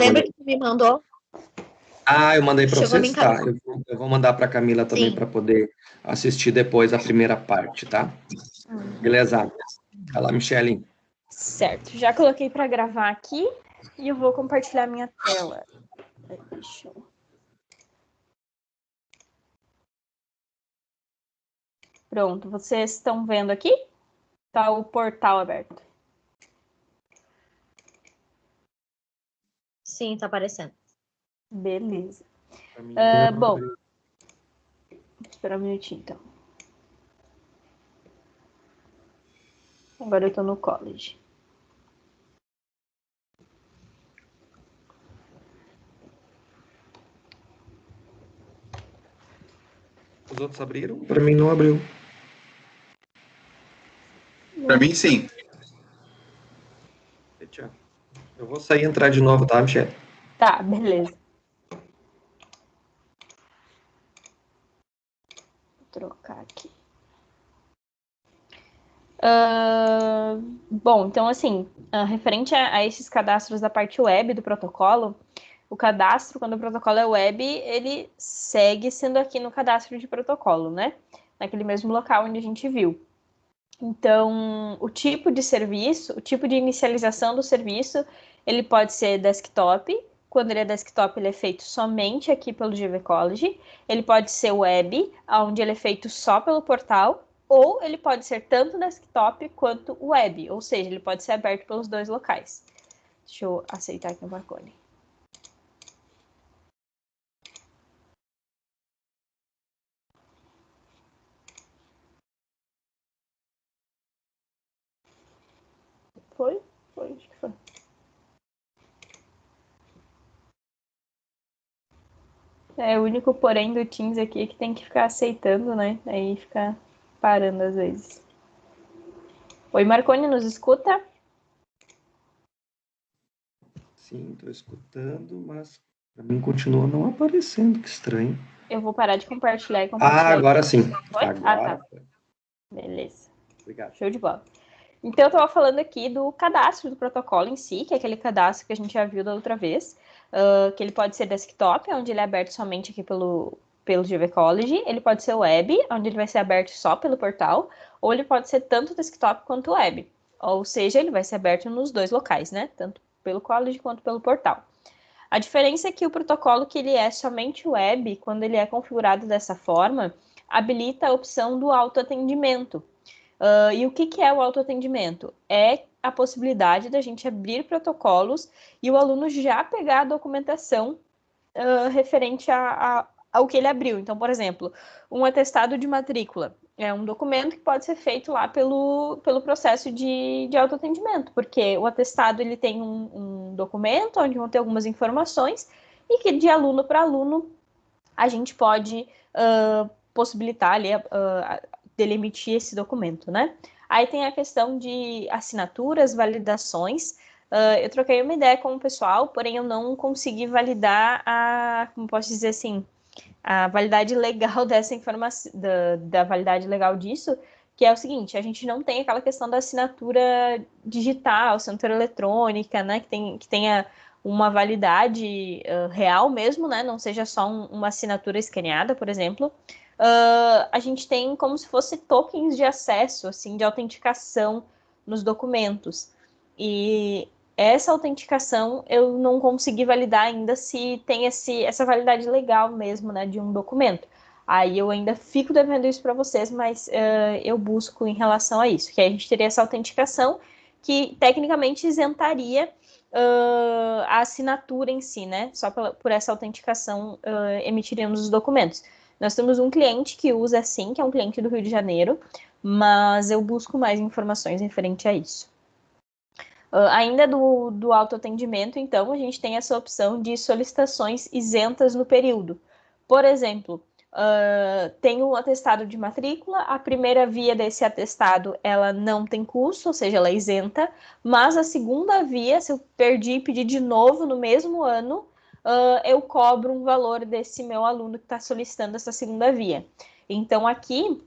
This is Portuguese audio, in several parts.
Lembra que tu me mandou? Ah, eu mandei para Chegou a me vocês? Tá. encaminhar. Eu vou mandar para a Camila também Sim. para poder assistir depois a primeira parte, tá? Beleza. Vai lá, Michele. Certo, já coloquei para gravar aqui e eu vou compartilhar minha tela. Deixa eu... Pronto, vocês estão vendo aqui? Tá o portal aberto. Sim, tá aparecendo. Beleza. Não Bom, abriu. espera um minutinho, então. Agora eu tô no college. Os outros abriram? Para mim não abriu. Para mim, sim. Tchau. Eu vou sair e entrar de novo, tá, Michele? Tá, beleza. Vou trocar aqui. Bom, então assim, referente a esses cadastros da parte web do protocolo, o cadastro, quando o protocolo é web, ele segue sendo aqui no cadastro de protocolo, né? Naquele mesmo local onde a gente viu. Então, o tipo de serviço, o tipo de inicialização do serviço, ele pode ser desktop. Quando ele é desktop, ele é feito somente aqui pelo GV College. Ele pode ser web, onde ele é feito só pelo portal, ou ele pode ser tanto desktop quanto web, ou seja, ele pode ser aberto pelos dois locais. Deixa eu aceitar aqui o Marconi. Foi, acho que foi. O único porém do Teams aqui é que tem que ficar aceitando, né? Aí fica parando às vezes. Oi, Marconi, nos escuta? Sim, estou escutando, mas para mim continua não aparecendo, que estranho. Eu vou parar de compartilhar e compartilhar. Agora sim. Foi? Agora Tá. Beleza. Obrigado. Show de bola. Então, eu estava falando aqui do cadastro do protocolo em si, que é aquele cadastro que a gente já viu da outra vez, que ele pode ser desktop, onde ele é aberto somente aqui pelo GV College, ele pode ser web, onde ele vai ser aberto só pelo portal, ou ele pode ser tanto desktop quanto web, ou seja, ele vai ser aberto nos dois locais, né, tanto pelo college quanto pelo portal. A diferença é que o protocolo que ele é somente web, quando ele é configurado dessa forma, habilita a opção do autoatendimento. E o que é o autoatendimento? É a possibilidade da gente abrir protocolos e o aluno já pegar a documentação referente ao que ele abriu. Então, por exemplo, um atestado de matrícula é um documento que pode ser feito lá pelo processo de autoatendimento, porque o atestado ele tem um documento onde vão ter algumas informações e que de aluno para aluno a gente pode possibilitar ali dele emitir esse documento, né? Aí tem a questão de assinaturas, validações. Eu troquei uma ideia com o pessoal, porém eu não consegui validar como posso dizer assim, a validade legal dessa informação, da validade legal disso, que é o seguinte, a gente não tem aquela questão da assinatura digital, assinatura eletrônica, né, que tenha uma validade real mesmo, né, não seja só uma assinatura escaneada, por exemplo. A gente tem como se fosse tokens de acesso, assim, de autenticação nos documentos. E essa autenticação eu não consegui validar ainda se tem essa validade legal mesmo, né, de um documento. Aí eu ainda fico devendo isso para vocês, mas eu busco em relação a isso, que aí a gente teria essa autenticação que tecnicamente isentaria a assinatura em si, né? Só por essa autenticação emitiríamos os documentos. Nós temos um cliente que usa assim, que é um cliente do Rio de Janeiro, mas eu busco mais informações referente a isso. Ainda do autoatendimento, então, a gente tem essa opção de solicitações isentas no período. Por exemplo, tem um atestado de matrícula, a primeira via desse atestado, ela não tem custo, ou seja, ela é isenta, mas a segunda via, se eu perdi e pedir de novo no mesmo ano, eu cobro um valor desse meu aluno que está solicitando essa segunda via. Então, aqui,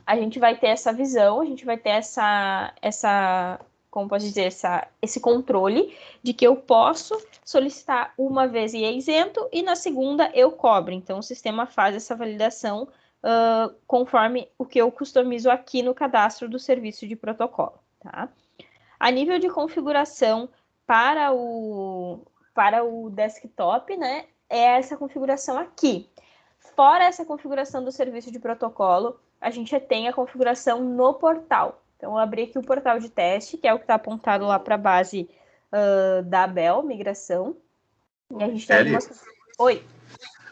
a gente vai ter essa visão, a gente vai ter essa como posso dizer, esse controle de que eu posso solicitar uma vez e é isento, e na segunda eu cobro. Então, o sistema faz essa validação conforme o que eu customizo aqui no cadastro do serviço de protocolo. Tá? A nível de configuração para o desktop, né, é essa configuração aqui. Fora essa configuração do serviço de protocolo, a gente tem a configuração no portal. Então, eu abri aqui o portal de teste, que é o que está apontado lá para a base da Abel, migração. E a gente tem algumas... Oi.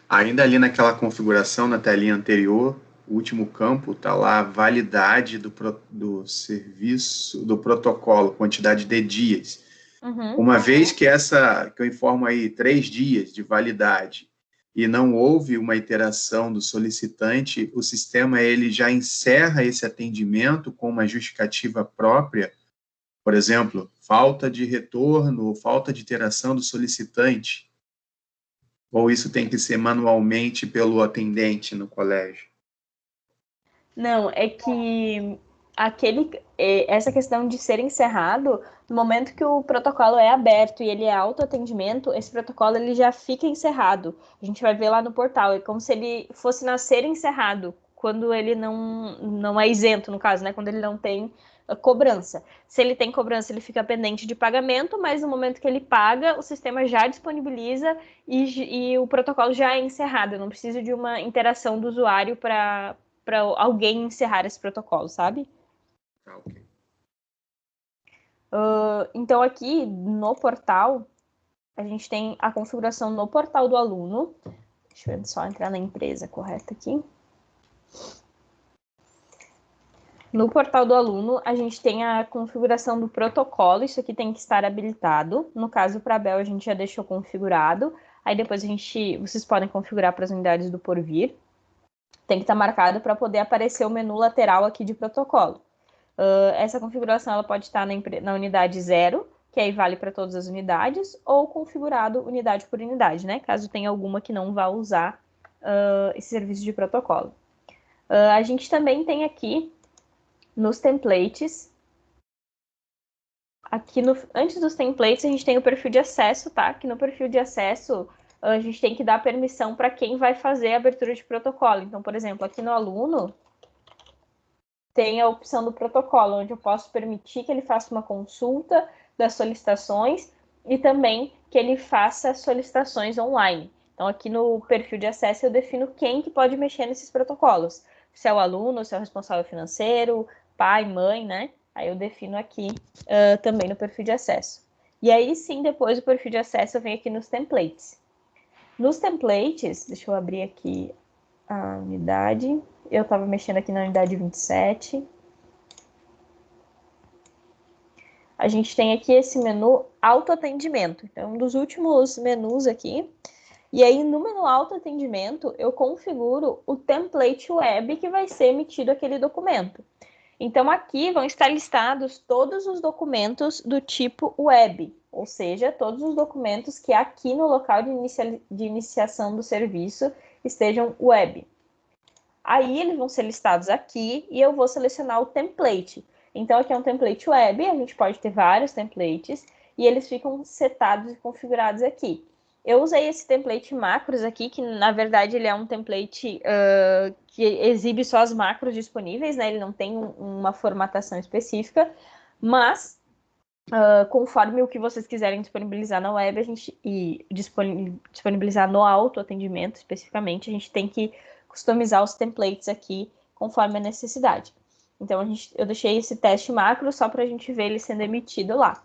Ainda ali naquela configuração, na telinha anterior, o último campo está lá a validade do serviço, do protocolo, quantidade de dias. Uhum. Uma vez que eu informo aí 3 dias de validade e não houve uma interação do solicitante, o sistema ele já encerra esse atendimento com uma justificativa própria, por exemplo, falta de retorno ou falta de interação do solicitante, ou isso tem que ser manualmente pelo atendente no colégio? Não, é que essa questão de ser encerrado, no momento que o protocolo é aberto e ele é autoatendimento, esse protocolo ele já fica encerrado. A gente vai ver lá no portal, é como se ele fosse nascer encerrado, quando ele não é isento, no caso, né? Quando ele não tem cobrança. Se ele tem cobrança, ele fica pendente de pagamento, mas no momento que ele paga, o sistema já disponibiliza e o protocolo já é encerrado. Eu não preciso de uma interação do usuário para alguém encerrar esse protocolo, sabe? Ok. Então, aqui no portal, a gente tem a configuração no portal do aluno. Deixa eu só entrar na empresa correta aqui. No portal do aluno, a gente tem a configuração do protocolo. Isso aqui tem que estar habilitado. No caso, para a Bel, a gente já deixou configurado. Aí depois vocês podem configurar para as unidades do porvir. Tem que estar marcado para poder aparecer o menu lateral aqui de protocolo. Essa configuração ela pode estar na unidade 0, que aí vale para todas as unidades, ou configurado unidade por unidade, né? Caso tenha alguma que não vá usar esse serviço de protocolo. A gente também tem aqui nos templates. Aqui antes dos templates, a gente tem o perfil de acesso, tá? Aqui no perfil de acesso, a gente tem que dar permissão para quem vai fazer a abertura de protocolo. Então, por exemplo, aqui no aluno, tem a opção do protocolo, onde eu posso permitir que ele faça uma consulta das solicitações e também que ele faça solicitações online. Então, aqui no perfil de acesso, eu defino quem que pode mexer nesses protocolos. Se é o aluno, se é o responsável financeiro, pai, mãe, né? Aí eu defino aqui também no perfil de acesso. E aí, sim, depois do perfil de acesso, eu venho aqui nos templates. Nos templates, deixa eu abrir aqui a unidade. Eu estava mexendo aqui na unidade 27. A gente tem aqui esse menu autoatendimento. Então, um dos últimos menus aqui. E aí, no menu autoatendimento, eu configuro o template web que vai ser emitido aquele documento. Então, aqui vão estar listados todos os documentos do tipo web, ou seja, todos os documentos que aqui no local de iniciação do serviço estejam web. Aí, eles vão ser listados aqui e eu vou selecionar o template. Então, aqui é um template web, a gente pode ter vários templates e eles ficam setados e configurados aqui. Eu usei esse template macros aqui, que na verdade ele é um template que exibe só as macros disponíveis, né? Ele não tem uma formatação específica, mas conforme o que vocês quiserem disponibilizar na web, e disponibilizar no autoatendimento especificamente, a gente tem que customizar os templates aqui conforme a necessidade. Então, eu deixei esse teste macro só para a gente ver ele sendo emitido lá.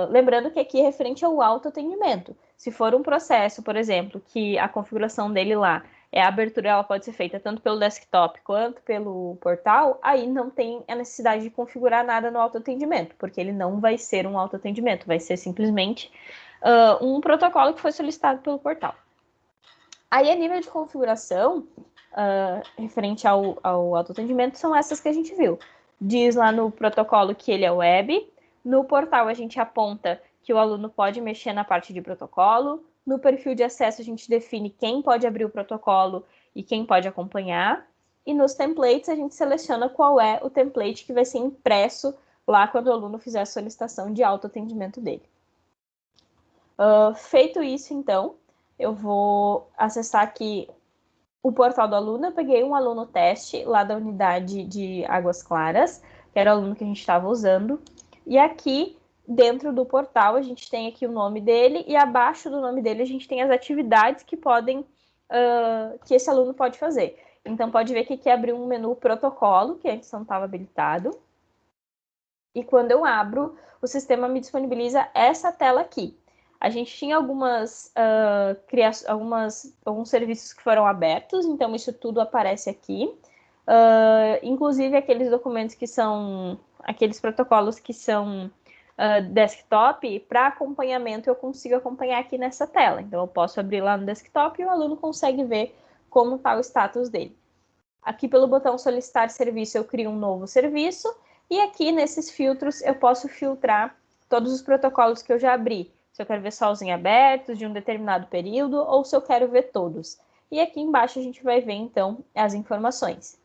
Lembrando que aqui é referente ao autoatendimento. Se for um processo, por exemplo, que a configuração dele lá a abertura ela pode ser feita tanto pelo desktop quanto pelo portal, aí não tem a necessidade de configurar nada no autoatendimento, porque ele não vai ser um autoatendimento, vai ser simplesmente um protocolo que foi solicitado pelo portal. Aí, a nível de configuração, referente ao autoatendimento, são essas que a gente viu. Diz lá no protocolo que ele é web. No portal, a gente aponta que o aluno pode mexer na parte de protocolo. No perfil de acesso, a gente define quem pode abrir o protocolo e quem pode acompanhar. E nos templates, a gente seleciona qual é o template que vai ser impresso lá quando o aluno fizer a solicitação de autoatendimento dele. Feito isso, então, eu vou acessar aqui o portal do aluno. Eu peguei um aluno teste lá da unidade de Águas Claras, que era o aluno que a gente estava usando, e aqui dentro do portal a gente tem aqui o nome dele, e abaixo do nome dele a gente tem as atividades que que esse aluno pode fazer. Então pode ver que aqui abriu um menu protocolo, que antes não estava habilitado, e quando eu abro, o sistema me disponibiliza essa tela aqui. A gente tinha alguns serviços que foram abertos, então isso tudo aparece aqui. Inclusive aqueles documentos que são, aqueles protocolos que são desktop, para acompanhamento eu consigo acompanhar aqui nessa tela. Então eu posso abrir lá no desktop e o aluno consegue ver como está o status dele. Aqui pelo botão solicitar serviço eu crio um novo serviço, e aqui nesses filtros eu posso filtrar todos os protocolos que eu já abri. Se eu quero ver só os em abertos de um determinado período, ou se eu quero ver todos. E aqui embaixo a gente vai ver, então, as informações.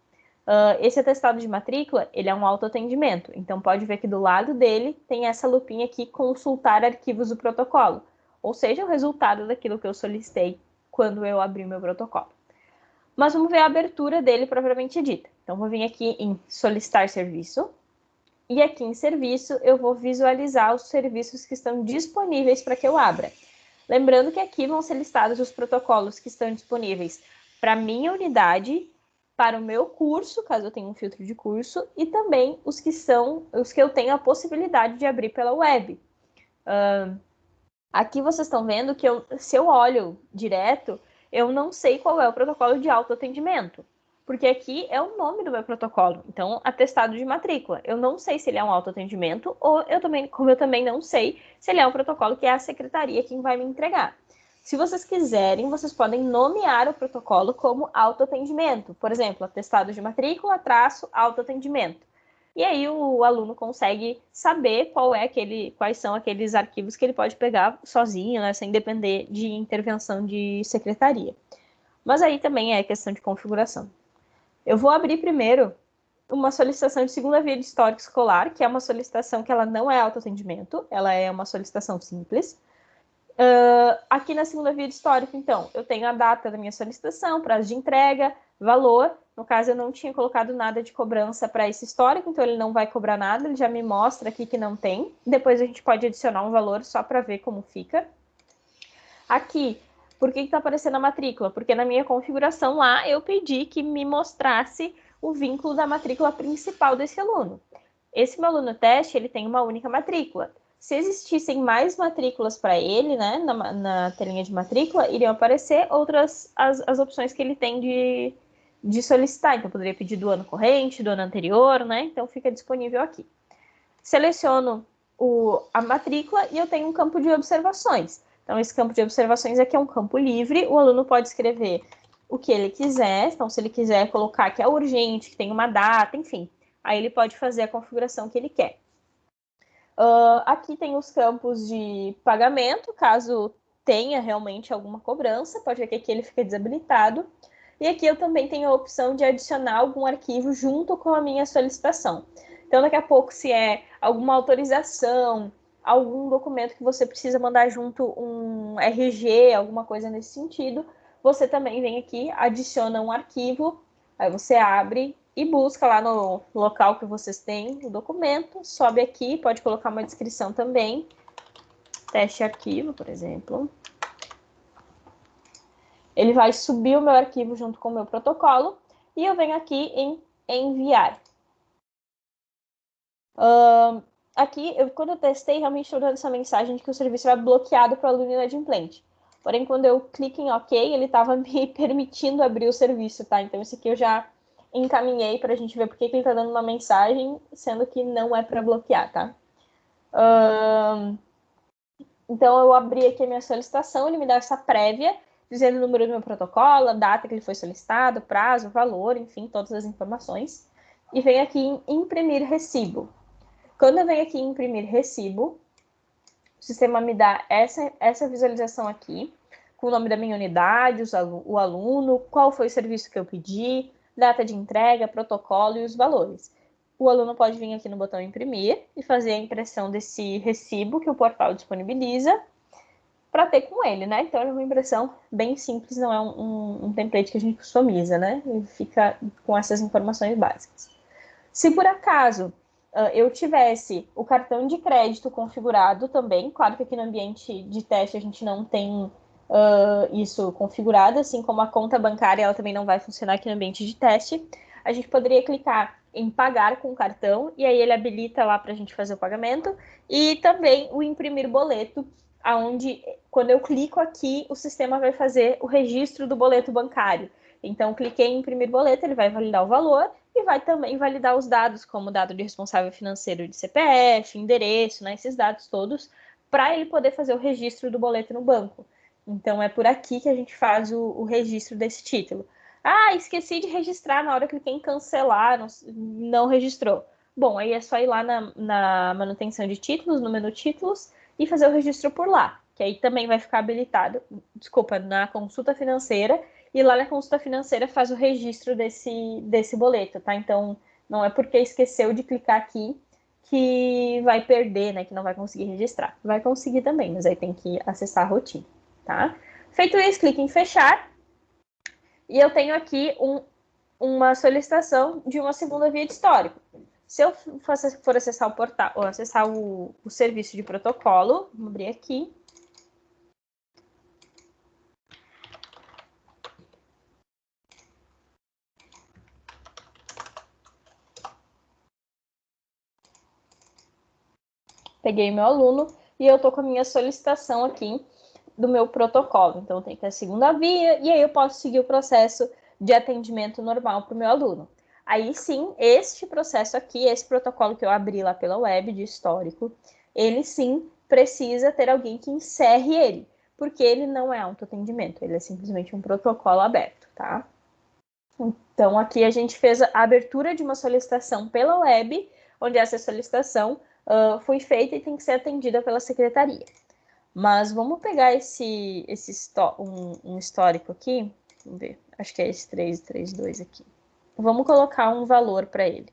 Esse atestado de matrícula, ele é um autoatendimento. Então, pode ver que do lado dele tem essa lupinha aqui, consultar arquivos do protocolo. Ou seja, o resultado daquilo que eu solicitei quando eu abri o meu protocolo. Mas vamos ver a abertura dele propriamente dita. Então, vou vir aqui em solicitar serviço. E aqui em serviço, eu vou visualizar os serviços que estão disponíveis para que eu abra. Lembrando que aqui vão ser listados os protocolos que estão disponíveis para a minha unidade, para o meu curso, caso eu tenha um filtro de curso, e também os que eu tenho a possibilidade de abrir pela web. Aqui vocês estão vendo que se eu olho direto, eu não sei qual é o protocolo de autoatendimento. Porque aqui é o nome do meu protocolo. Então, atestado de matrícula. Eu não sei se ele é um autoatendimento, ou como eu também não sei se ele é um protocolo que é a secretaria quem vai me entregar. Se vocês quiserem, vocês podem nomear o protocolo como autoatendimento. Por exemplo, atestado de matrícula, autoatendimento. E aí o aluno consegue saber quais são aqueles arquivos que ele pode pegar sozinho, né, sem depender de intervenção de secretaria. Mas aí também é questão de configuração. Eu vou abrir primeiro uma solicitação de segunda via de histórico escolar, que é uma solicitação que ela não é autoatendimento, ela é uma solicitação simples. Aqui na segunda via de histórico, então, eu tenho a data da minha solicitação, prazo de entrega, valor. No caso, eu não tinha colocado nada de cobrança para esse histórico, então ele não vai cobrar nada, ele já me mostra aqui que não tem. Depois a gente pode adicionar um valor só para ver como fica. Aqui, por que está aparecendo a matrícula? Porque na minha configuração lá, eu pedi que me mostrasse o vínculo da matrícula principal desse aluno. Esse meu aluno teste, ele tem uma única matrícula. Se existissem mais matrículas para ele, né, na telinha de matrícula, iriam aparecer outras as opções que ele tem de solicitar. Então, eu poderia pedir do ano corrente, do ano anterior, né? Então, fica disponível aqui. Seleciono a matrícula e eu tenho um campo de observações. Então, esse campo de observações aqui é um campo livre, o aluno pode escrever o que ele quiser. Então, se ele quiser colocar que é urgente, que tem uma data, enfim, aí ele pode fazer a configuração que ele quer. Aqui tem os campos de pagamento, caso tenha realmente alguma cobrança, pode ver que aqui ele fica desabilitado. E aqui eu também tenho a opção de adicionar algum arquivo junto com a minha solicitação. Então, daqui a pouco, se é alguma autorização, algum documento que você precisa mandar junto, um RG, alguma coisa nesse sentido, você também vem aqui, adiciona um arquivo, aí você abre e busca lá no local que vocês têm o documento, sobe aqui, pode colocar uma descrição também, teste arquivo, por exemplo. Ele vai subir o meu arquivo junto com o meu protocolo e eu venho aqui em enviar. Aqui, quando eu testei, realmente estou dando essa mensagem de que o serviço era bloqueado para o aluno inadimplente. Porém, quando eu clico em OK, ele estava me permitindo abrir o serviço, tá? Então, esse aqui eu já encaminhei para a gente ver porque que ele está dando uma mensagem, sendo que não é para bloquear, tá? Então, eu abri aqui a minha solicitação, ele me dá essa prévia, dizendo o número do meu protocolo, a data que ele foi solicitado, prazo, valor, enfim, todas as informações. E venho aqui em imprimir recibo. Quando eu venho aqui em imprimir recibo, o sistema me dá essa visualização aqui, com o nome da minha unidade, o aluno, qual foi o serviço que eu pedi, data de entrega, protocolo e os valores. o aluno pode vir aqui no botão imprimir e fazer a impressão desse recibo que o portal disponibiliza para ter com ele, né? Então, é uma impressão bem simples, não é um template que a gente customiza, né? Ele fica com essas informações básicas. Se por acaso eu tivesse o cartão de crédito configurado também, claro que aqui no ambiente de teste a gente não tem isso configurado, assim como a conta bancária, ela também não vai funcionar aqui no ambiente de teste, a gente poderia clicar em pagar com cartão, e aí ele habilita lá para a gente fazer o pagamento, e também o imprimir boleto, aonde quando eu clico aqui, o sistema vai fazer o registro do boleto bancário. Então, cliquei em imprimir boleto, ele vai validar o valor e vai também validar os dados, como dado de responsável financeiro de CPF, endereço, né, esses dados todos, para ele poder fazer o registro do boleto no banco. Então, é por aqui que a gente faz o registro desse título. Ah, esqueci de registrar na hora que cliquei em cancelar, não registrou. Bom, aí é só ir lá na manutenção de títulos, no menu títulos, e fazer o registro por lá, que aí também vai ficar habilitado, na consulta financeira, e lá na consulta financeira faz o registro desse boleto, tá? Então, não é porque esqueceu de clicar aqui que vai perder, né, que não vai conseguir registrar. Vai conseguir também, mas aí tem que acessar a rotina, tá? Feito isso, clique em fechar, e eu tenho aqui uma solicitação de uma segunda via de histórico. Se eu for acessar o portal, ou acessar o serviço de protocolo, vamos abrir aqui. Peguei meu aluno e eu tô com a minha solicitação aqui do meu protocolo. Então, tem que ter a segunda via, e aí eu posso seguir o processo de atendimento normal para o meu aluno. Aí sim, este processo aqui, esse protocolo que eu abri lá pela web de histórico, ele sim precisa ter alguém que encerre ele, porque ele não é autoatendimento, ele é simplesmente um protocolo aberto, tá? Então, aqui a gente fez a abertura de uma solicitação pela web, onde essa solicitação foi feita e tem que ser atendida pela secretaria. Mas vamos pegar um histórico aqui. Vamos ver. Acho que é esse 332 aqui. Vamos colocar um valor para ele.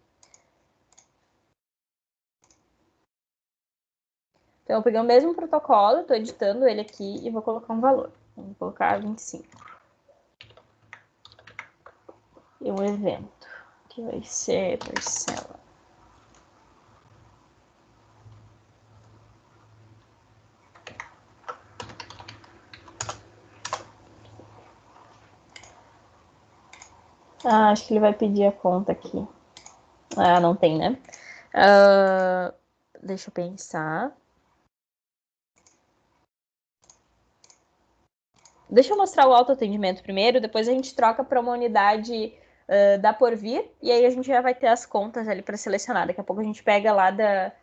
Então, eu peguei o mesmo protocolo, estou editando ele aqui e vou colocar um valor. Vamos colocar 25. E um evento, que vai ser parcela. Ah, acho que ele vai pedir a conta aqui. Ah, não tem, né? Deixa eu pensar. Deixa eu mostrar o autoatendimento primeiro, depois a gente troca para uma unidade da Porvir, e aí a gente já vai ter as contas ali para selecionar. Daqui a pouco a gente pega lá da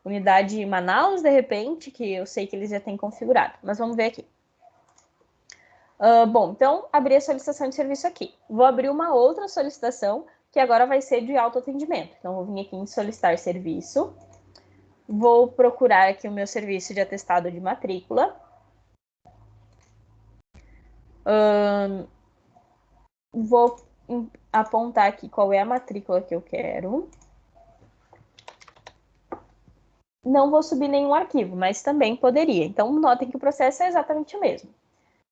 unidade Manaus, de repente, que eu sei que eles já têm configurado. Mas vamos ver aqui. Bom, então, abri a solicitação de serviço aqui. Vou abrir uma outra solicitação, que agora vai ser de autoatendimento. Então, vou vir aqui em solicitar serviço. Vou procurar aqui o meu serviço de atestado de matrícula. Vou apontar aqui qual é a matrícula que eu quero. Não vou subir nenhum arquivo, mas também poderia. Então, notem que o processo é exatamente o mesmo.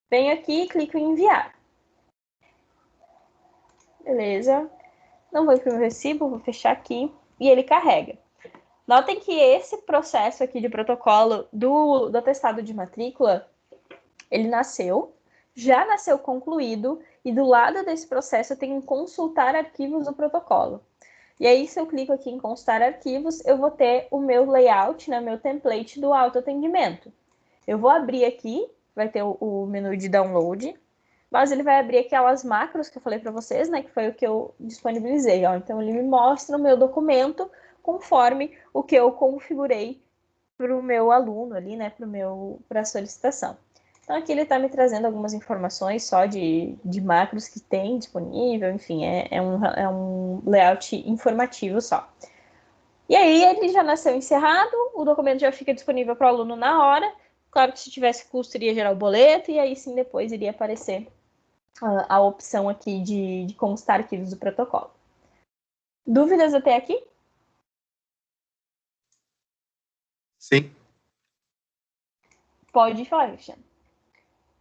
Venho aqui e clico em enviar. Beleza. Não vou imprimir o recibo, vou fechar aqui e ele carrega. Notem que esse processo aqui de protocolo do atestado de matrícula, ele já nasceu concluído, e do lado desse processo eu tenho consultar arquivos do protocolo. E aí, se eu clico aqui em consultar arquivos, eu vou ter o meu layout, né, meu template do autoatendimento. Eu vou abrir aqui, vai ter o menu de download, mas ele vai abrir aquelas macros que eu falei para vocês, né, que foi o que eu disponibilizei. Ó. Então, ele me mostra o meu documento conforme o que eu configurei para o meu aluno ali, né, para a solicitação. Então, aqui ele está me trazendo algumas informações só de macros que tem disponível, enfim, é um layout informativo só. E aí, ele já nasceu encerrado, o documento já fica disponível para o aluno na hora. Claro que se tivesse custo, iria gerar o boleto, e aí sim, depois iria aparecer a opção aqui de constar arquivos do protocolo. Dúvidas até aqui? Sim. Pode falar, Cristiano.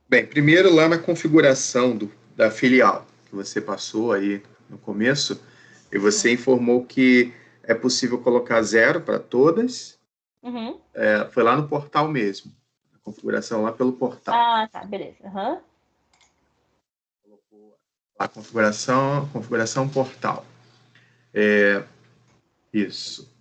Bem, primeiro lá na configuração da filial, que você passou aí no começo, e você informou que é possível colocar 0 para todas. Uhum. Foi lá no portal mesmo. A configuração lá pelo portal. Ah, tá, beleza. Uhum. A configuração portal. Isso.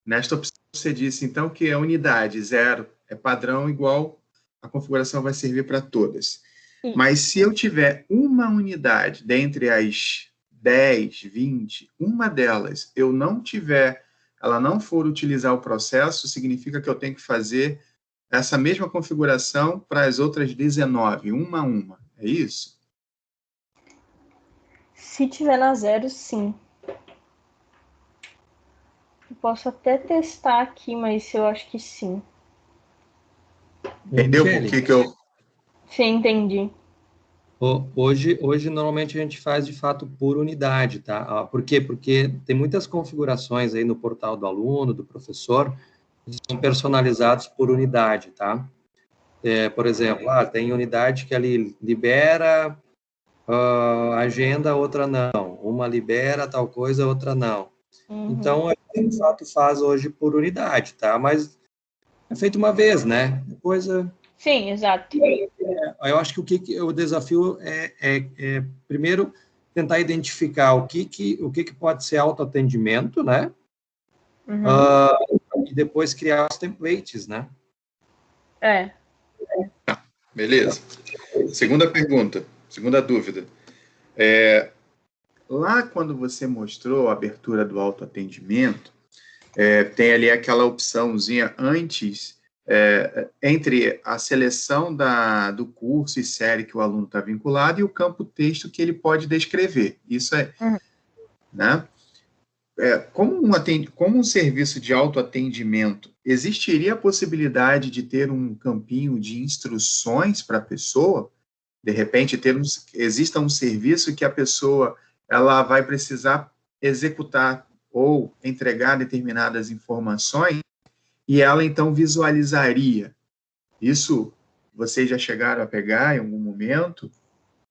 Nesta opção você disse, então, que a unidade 0 é padrão igual, a configuração vai servir para todas. Sim. Mas se eu tiver uma unidade dentre as 10, 20, uma delas ela não for utilizar o processo, significa que eu tenho que fazer essa mesma configuração para as outras 19, uma a uma. É isso? Se tiver na 0, sim. Eu posso até testar aqui, mas eu acho que sim. Entendeu por que eu... Sim, entendi. Hoje, normalmente, a gente faz, de fato, por unidade, tá? Por quê? Porque tem muitas configurações aí no portal do aluno, do professor, que são personalizados por unidade, tá? Por exemplo, tem unidade que ali libera agenda, outra não. Uma libera tal coisa, outra não. Uhum. Então, a gente, de fato, faz hoje por unidade, tá? Mas é feito uma vez, né? Depois... Sim, exato. Eu acho que o desafio é primeiro, tentar identificar o que pode ser autoatendimento, né? Uhum. E depois criar os templates, né? Beleza. Segunda pergunta, segunda dúvida. Lá quando você mostrou a abertura do autoatendimento, tem ali aquela opçãozinha antes, entre a seleção do curso e série que o aluno está vinculado e o campo texto que ele pode descrever. Isso é, né? Como um serviço de autoatendimento, existiria a possibilidade de ter um campinho de instruções para a pessoa? De repente, exista um serviço que a pessoa ela vai precisar executar ou entregar determinadas informações e ela, então, visualizaria. Isso vocês já chegaram a pegar em algum momento?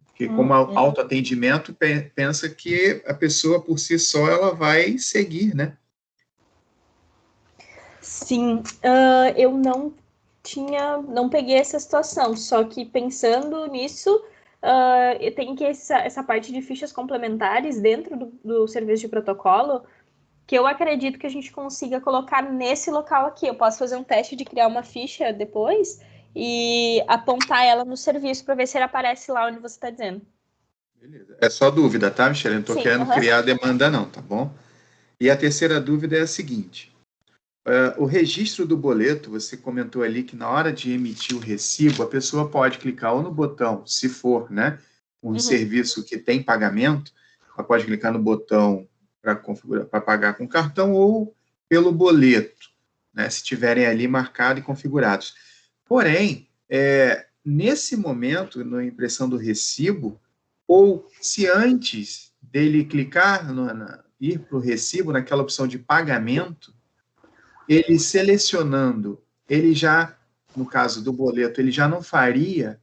Porque como autoatendimento, pensa que a pessoa, por si só, ela vai seguir, né? Sim, eu não peguei essa situação, só que pensando nisso, eu tenho que essa parte de fichas complementares dentro do serviço de protocolo, que eu acredito que a gente consiga colocar nesse local aqui. Eu posso fazer um teste de criar uma ficha depois e apontar ela no serviço para ver se ela aparece lá onde você está dizendo. Beleza. É só dúvida, tá, Michele? Não estou querendo criar demanda, não, tá bom? E a terceira dúvida é a seguinte. O registro do boleto, você comentou ali que na hora de emitir o recibo, a pessoa pode clicar ou no botão, se for, né, um serviço que tem pagamento, ela pode clicar no botão para pagar com cartão ou pelo boleto, né, se tiverem ali marcado e configurados. Porém, nesse momento, na impressão do recibo, ou se antes dele clicar, ir para o recibo, naquela opção de pagamento, ele selecionando, ele já, no caso do boleto, ele já não faria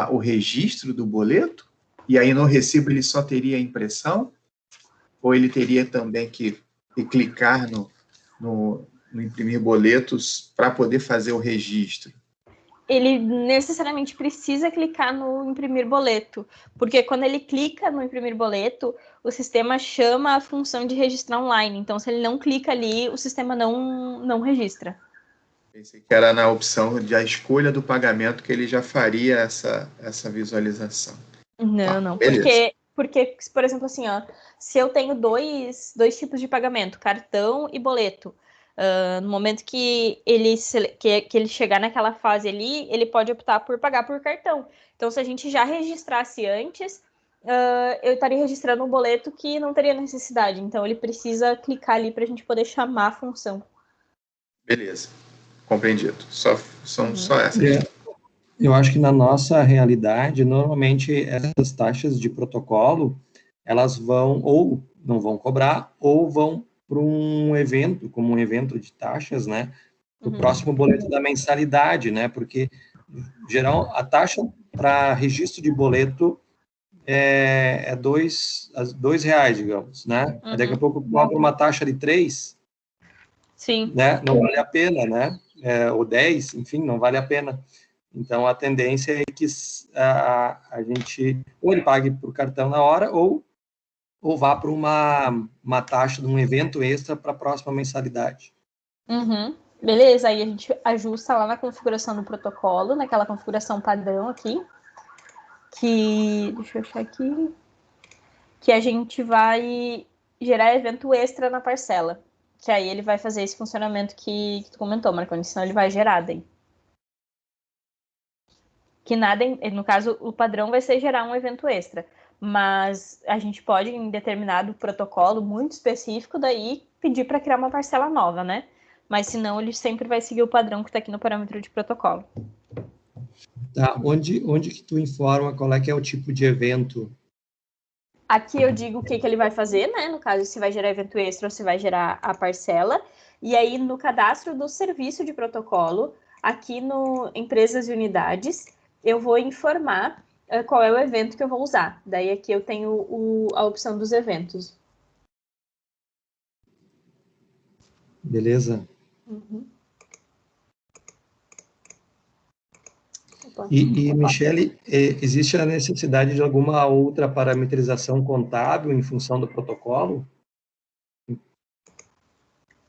o registro do boleto? E aí no recibo ele só teria a impressão? Ou ele teria também que clicar no imprimir boletos para poder fazer o registro? Ele necessariamente precisa clicar no imprimir boleto, porque quando ele clica no imprimir boleto, o sistema chama a função de registrar online. Então, se ele não clica ali, o sistema não registra. Pensei que era na opção da escolha do pagamento que ele já faria essa visualização. Não. Porque, por exemplo, assim, se eu tenho dois tipos de pagamento, cartão e boleto, no momento que ele chegar naquela fase ali, ele pode optar por pagar por cartão. Então, se a gente já registrasse antes, eu estaria registrando um boleto que não teria necessidade. Então, ele precisa clicar ali para a gente poder chamar a função. Beleza, compreendido. São só essas. Eu acho que na nossa realidade, normalmente, essas taxas de protocolo, elas vão ou não vão cobrar, ou vão um evento, como um evento de taxas, né? O Uhum. próximo boleto da mensalidade, né? Porque, geral, a taxa para registro de boleto é R$2, digamos, né? Uhum. Daqui a pouco cobra uma taxa de 3, Sim. né? Não vale a pena, né? Ou 10, enfim, não vale a pena. Então, a tendência é que a gente, ou ele pague por cartão na hora, ou vá para uma taxa de um evento extra para a próxima mensalidade. Uhum. Beleza, aí a gente ajusta lá na configuração do protocolo, naquela configuração padrão aqui, que, deixa eu achar aqui, que a gente vai gerar evento extra na parcela, que aí ele vai fazer esse funcionamento que tu comentou, Marconi, senão ele vai gerar daí. Que nada, no caso, o padrão vai ser gerar um evento extra, mas a gente pode, em determinado protocolo muito específico, daí pedir para criar uma parcela nova, né? Mas senão ele sempre vai seguir o padrão que está aqui no parâmetro de protocolo. Tá, onde que tu informa qual é que é o tipo de evento? Aqui eu digo o que ele vai fazer, né? No caso, se vai gerar evento extra ou se vai gerar a parcela. E aí, no cadastro do serviço de protocolo, aqui no Empresas e Unidades, eu vou informar qual é o evento que eu vou usar. Daí aqui eu tenho a opção dos eventos. Beleza? Uhum. E Michele, existe a necessidade de alguma outra parametrização contábil em função do protocolo?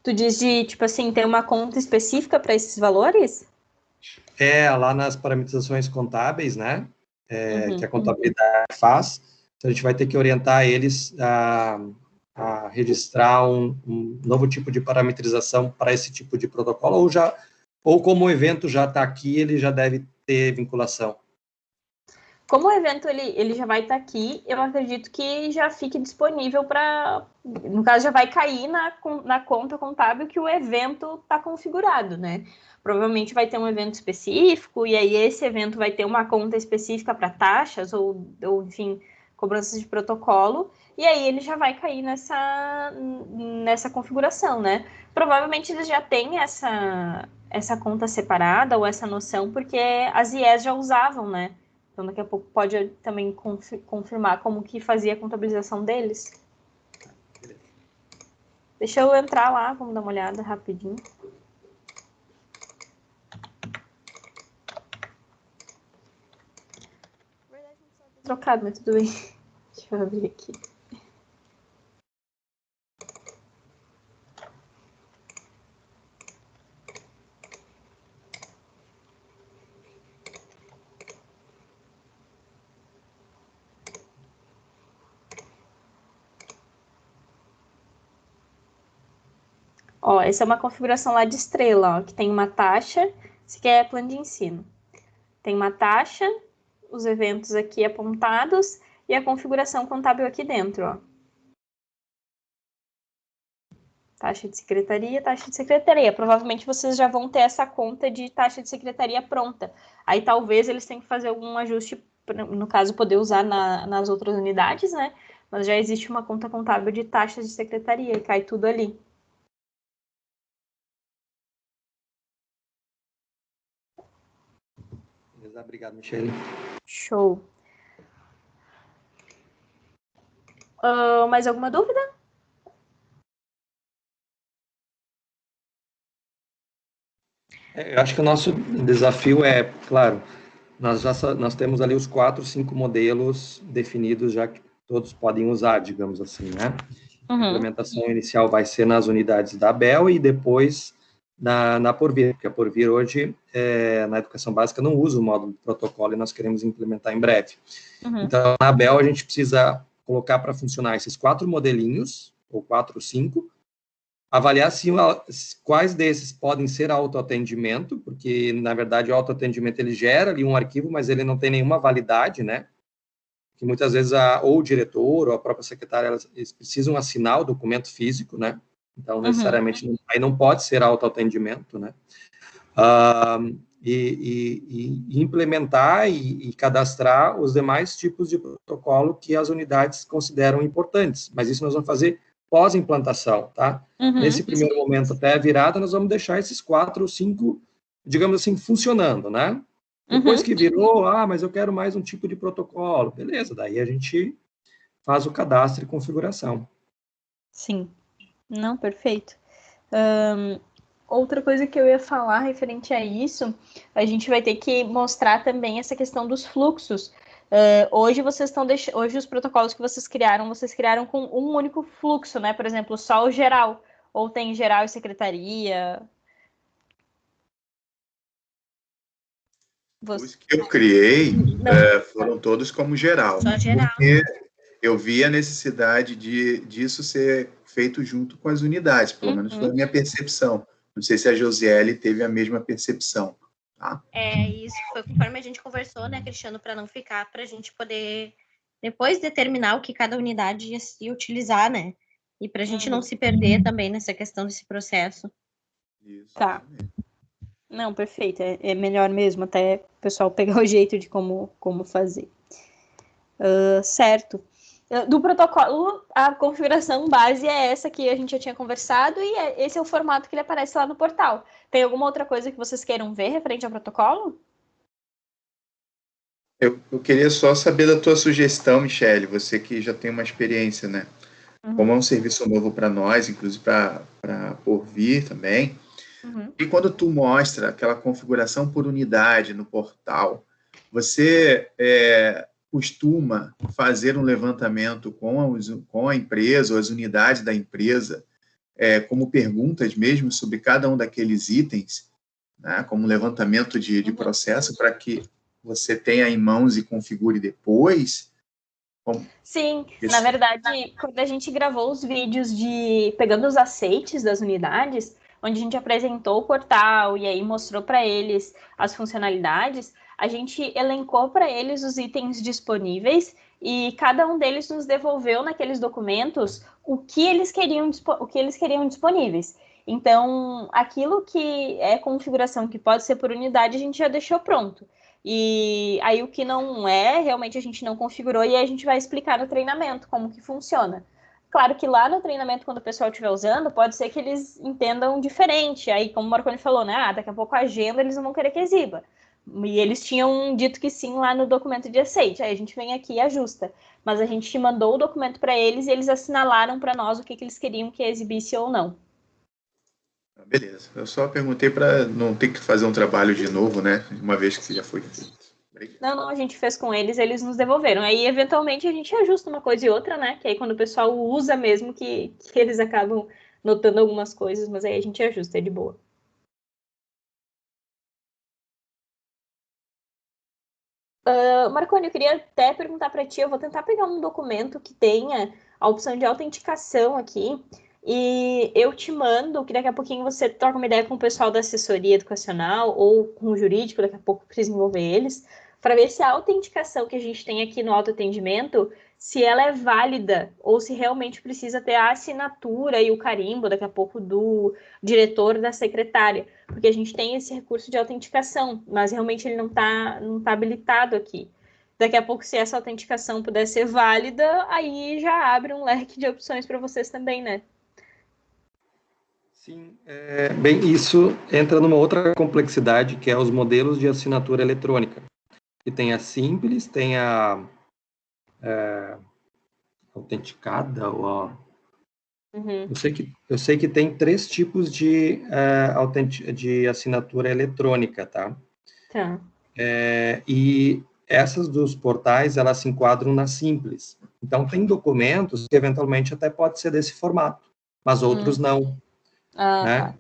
Tu diz de, tipo assim, ter uma conta específica para esses valores? Lá nas parametrizações contábeis, né? Que a Uhum. contabilidade faz, a gente vai ter que orientar eles a registrar um novo tipo de parametrização para esse tipo de protocolo, ou como o evento já está aqui, ele já deve ter vinculação. Como o evento ele já vai estar aqui, eu acredito que já fique disponível para. No caso, já vai cair na conta contábil que o evento está configurado, né? Provavelmente vai ter um evento específico, e aí esse evento vai ter uma conta específica para taxas, ou, enfim, cobranças de protocolo, e aí ele já vai cair nessa configuração, né? Provavelmente eles já têm essa conta separada ou essa noção, porque as IEs já usavam, né? Então, daqui a pouco pode também confirmar como que fazia a contabilização deles. Deixa eu entrar lá, vamos dar uma olhada rapidinho. Na verdade, não precisa ter trocado, mas tudo bem. Deixa eu abrir aqui. Ó, essa é uma configuração lá de estrela, ó, que tem uma taxa, esse aqui é plano de ensino. Tem uma taxa, os eventos aqui apontados e a configuração contábil aqui dentro, ó. Taxa de secretaria, taxa de secretaria. Provavelmente vocês já vão ter essa conta de taxa de secretaria pronta. Aí talvez eles tenham que fazer algum ajuste, no caso, poder usar nas outras unidades, né? Mas já existe uma conta contábil de taxas de secretaria e cai tudo ali. Obrigado, Michele. Show. Mais alguma dúvida? Eu acho que o nosso desafio é, claro, nós temos ali os 4, 5 modelos definidos, já que todos podem usar, digamos assim, né? Uhum. A implementação inicial vai ser nas unidades da ABEL e depois na Porvir, porque a Porvir hoje, na educação básica, não usa o módulo de protocolo e nós queremos implementar em breve. Uhum. Então, na ABEL, a gente precisa colocar para funcionar esses 4 modelinhos, ou 4 ou 5, avaliar quais desses podem ser autoatendimento, porque, na verdade, o autoatendimento ele gera ali um arquivo, mas ele não tem nenhuma validade, né? Que muitas vezes ou o diretor ou a própria secretária, eles precisam assinar o documento físico, né? Então, necessariamente, aí não pode ser autoatendimento, né? E implementar e cadastrar os demais tipos de protocolo que as unidades consideram importantes. Mas isso nós vamos fazer pós-implantação, tá? Uhum. Nesse primeiro momento, até a virada, nós vamos deixar esses 4 ou 5, digamos assim, funcionando, né? Depois que virou, mas eu quero mais um tipo de protocolo. Beleza, daí a gente faz o cadastro e configuração. Sim. Não, perfeito. Outra coisa que eu ia falar referente a isso, a gente vai ter que mostrar também essa questão dos fluxos. Hoje hoje os protocolos que vocês criaram com um único fluxo, né? Por exemplo, só o geral, ou tem geral e secretaria. Os que eu criei foram todos como geral. Só geral. Porque eu vi a necessidade disso ser feito junto com as unidades, pelo menos foi a minha percepção. Não sei se a Josiele teve a mesma percepção. Tá? Isso foi conforme a gente conversou, né, Cristiano, para não ficar, para a gente poder depois determinar o que cada unidade ia se utilizar, né? E para a gente não se perder também nessa questão desse processo. Isso. Tá. Não, perfeito. É melhor mesmo até o pessoal pegar o jeito de como fazer. Certo. Do protocolo, a configuração base é essa que a gente já tinha conversado e esse é o formato que ele aparece lá no portal. Tem alguma outra coisa que vocês queiram ver referente ao protocolo? Eu queria só saber da tua sugestão, Michele, você que já tem uma experiência, né? Como é um serviço novo para nós, inclusive para por vir também. E quando tu mostra aquela configuração por unidade no portal, você costuma fazer um levantamento com a empresa ou as unidades da empresa, como perguntas mesmo sobre cada um daqueles itens, né, como levantamento de processo para que você tenha em mãos e configure depois? Sim, na verdade, quando a gente gravou os vídeos pegando os aceites das unidades, onde a gente apresentou o portal e aí mostrou para eles as funcionalidades, a gente elencou para eles os itens disponíveis e cada um deles nos devolveu naqueles documentos o que eles queriam disponíveis. Então, aquilo que é configuração que pode ser por unidade, a gente já deixou pronto. E aí o que não realmente a gente não configurou e aí a gente vai explicar no treinamento como que funciona. Claro que lá no treinamento, quando o pessoal estiver usando, pode ser que eles entendam diferente. Aí, como o Marconi falou, né? Daqui a pouco a agenda eles não vão querer que exiba. E eles tinham dito que sim lá no documento de aceite. Aí a gente vem aqui e ajusta. Mas a gente mandou o documento para eles e eles assinalaram para nós o que eles queriam que exibisse ou não. Beleza. Eu só perguntei para não ter que fazer um trabalho de novo, né? Uma vez que já foi feito. Não, a gente fez com eles nos devolveram. Aí, eventualmente, a gente ajusta uma coisa e outra, né? Que aí, quando o pessoal usa mesmo, que eles acabam notando algumas coisas, mas aí a gente ajusta, é de boa. Marconi, eu queria até perguntar para ti, eu vou tentar pegar um documento que tenha a opção de autenticação aqui, e eu te mando, que daqui a pouquinho você troca uma ideia com o pessoal da assessoria educacional ou com o jurídico, daqui a pouco precisa envolver eles, para ver se a autenticação que a gente tem aqui no autoatendimento, se ela é válida ou se realmente precisa ter a assinatura e o carimbo, daqui a pouco, do diretor da secretária, porque a gente tem esse recurso de autenticação, mas realmente ele não tá habilitado aqui. Daqui a pouco, se essa autenticação puder ser válida, aí já abre um leque de opções para vocês também, né? Sim, bem, isso entra numa outra complexidade, que é os modelos de assinatura eletrônica. Que tem a simples, tem a autenticada, ou eu sei que tem 3 tipos de assinatura eletrônica, tá? Tá. E essas dos portais, elas se enquadram na simples. Então, tem documentos que, eventualmente, até pode ser desse formato, mas outros não. Né?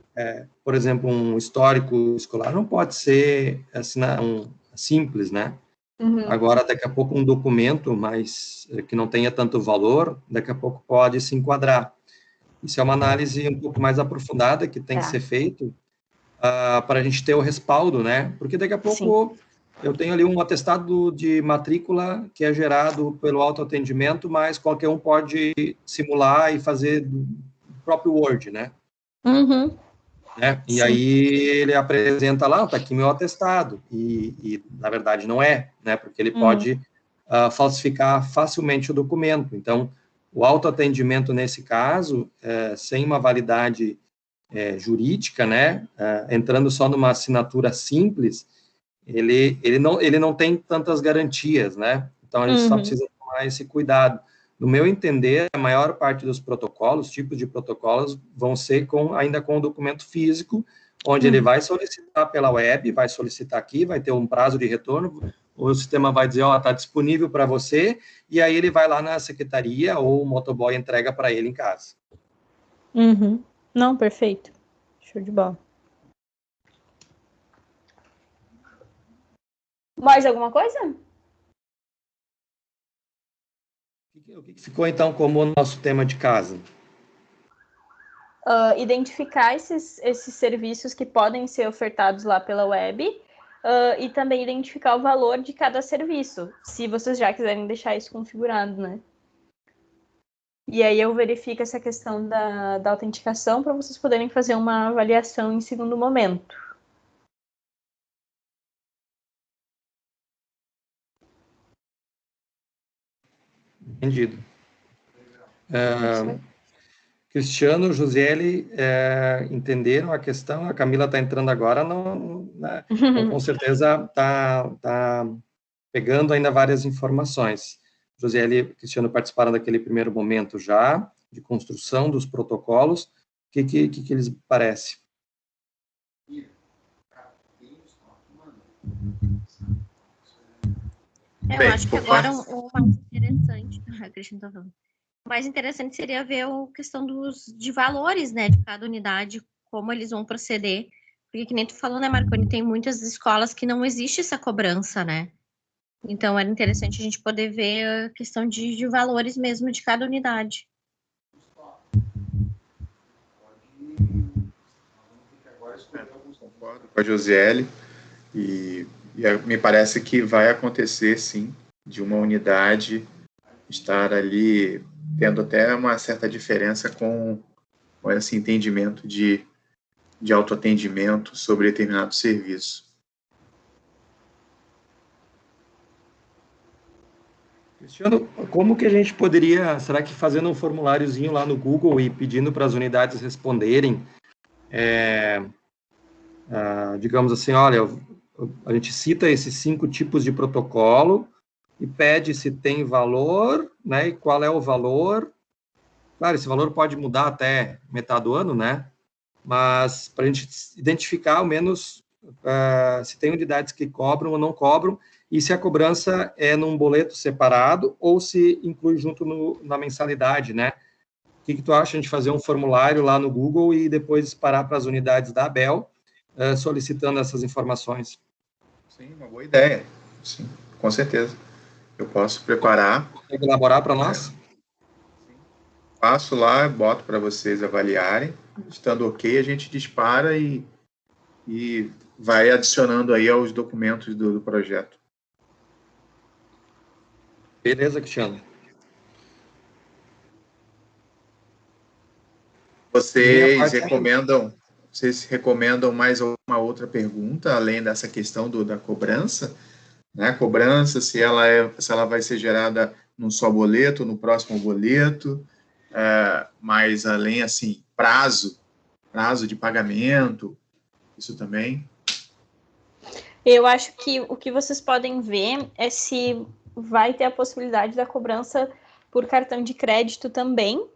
Por exemplo, um histórico escolar não pode ser simples, né? Agora, daqui a pouco, um documento, mas que não tenha tanto valor, daqui a pouco pode se enquadrar. Isso é uma análise um pouco mais aprofundada que tem que ser feito para a gente ter o respaldo, né? Porque daqui a pouco eu tenho ali um atestado de matrícula que é gerado pelo autoatendimento, mas qualquer um pode simular e fazer do próprio Word, né? Né? E aí ele apresenta lá, está aqui meu atestado, e na verdade não é, né? Porque ele pode falsificar facilmente o documento. Então, O autoatendimento, nesse caso, sem uma validade jurídica, né, entrando só numa assinatura simples, ele não tem tantas garantias, né? Então, a gente só precisa tomar esse cuidado. No meu entender, a maior parte dos protocolos, tipos de protocolos, vão ser ainda com o documento físico, onde ele vai solicitar pela web, vai solicitar aqui, vai ter um prazo de retorno, o sistema vai dizer, está disponível para você, e aí ele vai lá na secretaria ou o motoboy entrega para ele em casa. Não, perfeito. Show de bola. Mais alguma coisa? O que ficou, então, como o nosso tema de casa? Identificar esses serviços que podem ser ofertados lá pela web e também identificar o valor de cada serviço, se vocês já quiserem deixar isso configurado, né? E aí eu verifico essa questão da autenticação para vocês poderem fazer uma avaliação em segundo momento. Entendido. Cristiano, Josiele, entenderam a questão? A Camila está entrando agora, né? Com certeza está pegando ainda várias informações. Josiele e Cristiano participaram daquele primeiro momento já, de construção dos protocolos. O que lhes parece? Eu acho que agora o mais interessante... A Cristiano está falando. O mais interessante seria ver a questão de valores, né, de cada unidade, como eles vão proceder. Porque, que nem tu falou, né, Marconi, tem muitas escolas que não existe essa cobrança, né? Então, era interessante a gente poder ver a questão de valores mesmo de cada unidade. Concordo com a Josiele, e me parece que vai acontecer, sim, de uma unidade estar ali tendo até uma certa diferença com esse entendimento de autoatendimento sobre determinado serviço. Cristiano, como que a gente poderia, será que fazendo um formuláriozinho lá no Google e pedindo para as unidades responderem, digamos assim, olha, a gente cita esses 5 tipos de protocolo e pede se tem valor, né, e qual é o valor. Claro, esse valor pode mudar até metade do ano, né, mas para a gente identificar ao menos se tem unidades que cobram ou não cobram, e se a cobrança é num boleto separado ou se inclui junto na mensalidade, né? O que tu acha de fazer um formulário lá no Google e depois disparar para as unidades da ABEL solicitando essas informações? Sim, uma boa ideia. Sim, com certeza. Eu posso preparar. Consegue elaborar para nós? Passo lá, boto para vocês avaliarem. Estando ok, a gente dispara e vai adicionando aí aos documentos do projeto. Beleza, Cristiano. Vocês recomendam mais alguma outra pergunta, além dessa questão da cobrança? Né? A cobrança, se ela vai ser gerada num só boleto, no próximo boleto, mas além, assim, prazo de pagamento, isso também? Eu acho que o que vocês podem ver é se vai ter a possibilidade da cobrança por cartão de crédito também,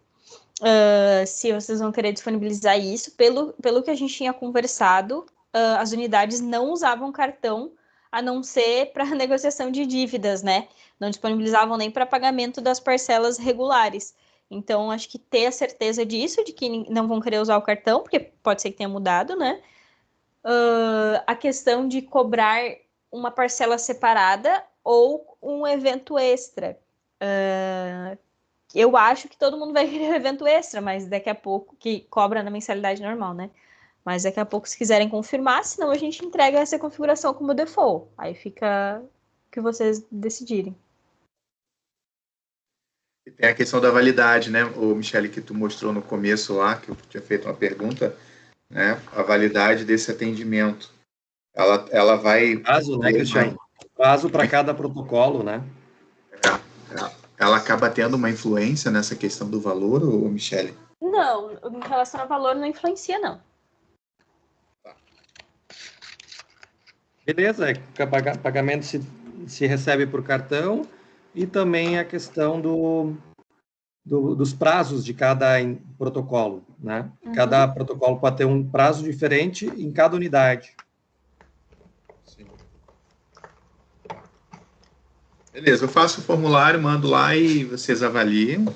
se vocês vão querer disponibilizar isso. Pelo que a gente tinha conversado, as unidades não usavam cartão, a não ser para negociação de dívidas, né? Não disponibilizavam nem para pagamento das parcelas regulares. Então, acho que ter a certeza disso, de que não vão querer usar o cartão, porque pode ser que tenha mudado, né? A questão de cobrar uma parcela separada ou um evento extra. Eu acho que todo mundo vai querer um evento extra, mas daqui a pouco, que cobra na mensalidade normal, né? Mas daqui a pouco, se quiserem confirmar, senão a gente entrega essa configuração como default. Aí fica o que vocês decidirem. E tem a questão da validade, né, o Michele, que tu mostrou no começo lá, que eu tinha feito uma pergunta, né, a validade desse atendimento. Ela vai... Prazo, né, Cristiano? Prazo para cada protocolo, né? ela acaba tendo uma influência nessa questão do valor, ou Michele? Não, em relação ao valor não influencia, não. Beleza, pagamento se recebe por cartão e também a questão dos prazos de cada protocolo, né? Cada protocolo pode ter um prazo diferente em cada unidade. Sim. Beleza, eu faço o formulário, mando lá e vocês avaliam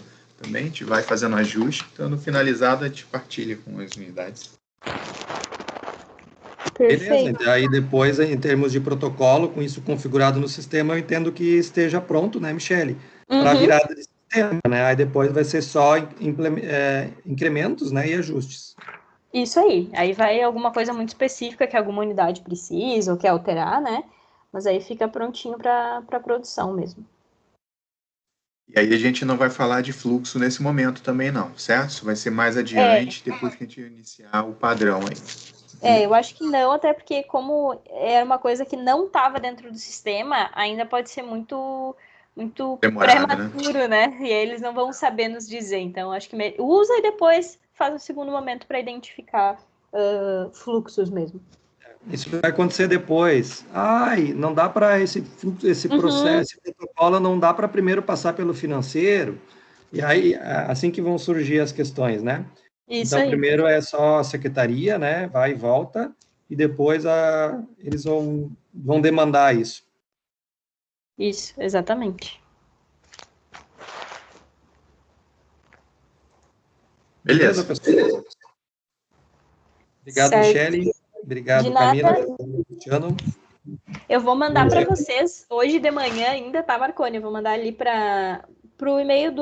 também, a gente vai fazendo ajuste, estando finalizado a gente partilha com as unidades. Beleza, então, aí depois, em termos de protocolo, com isso configurado no sistema, eu entendo que esteja pronto, né, Michele? Para a virada de sistema, né? Aí depois vai ser só incrementos, né, e ajustes. Isso aí. Aí vai alguma coisa muito específica que alguma unidade precisa ou quer alterar, né? Mas aí fica prontinho para produção mesmo. E aí a gente não vai falar de fluxo nesse momento também não, certo? Isso vai ser mais adiante, depois que a gente iniciar o padrão aí. Eu acho que não, até porque como era uma coisa que não estava dentro do sistema, ainda pode ser muito Demorado, prematuro, né? E aí eles não vão saber nos dizer. Então, acho que usa e depois faz um segundo momento para identificar fluxos mesmo. Isso vai acontecer depois. Ai, não dá para esse processo, esse protocolo não dá para primeiro passar pelo financeiro. E aí, assim que vão surgir as questões, né? Isso então, aí. primeiro é só a secretaria, né? Vai e volta, e depois eles vão demandar isso. Isso, exatamente. Beleza, pessoal. Obrigado, Michele. Obrigado, Camila. Cristiano. Eu vou mandar para vocês hoje de manhã ainda, tá, Marconi? Eu vou mandar ali para o e-mail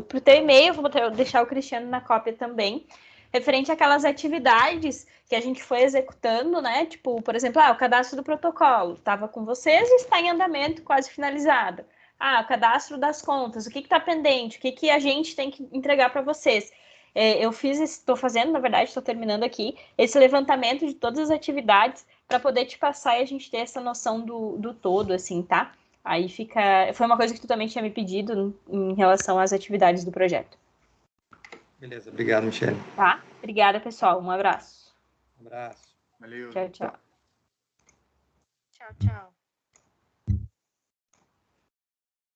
pro teu e-mail, vou deixar o Cristiano na cópia também, referente àquelas atividades que a gente foi executando, né? Tipo, por exemplo, o cadastro do protocolo estava com vocês e está em andamento, quase finalizado. O cadastro das contas, o que está pendente, o que a gente tem que entregar para vocês. Eu estou fazendo, na verdade, estou terminando aqui, esse levantamento de todas as atividades para poder te passar e a gente ter essa noção do todo, assim, tá? Aí foi uma coisa que tu também tinha me pedido em relação às atividades do projeto. Beleza, obrigado, Michele. Tá? Obrigada, pessoal. Um abraço. Um abraço. Valeu. Tchau, tchau. Tchau, tchau.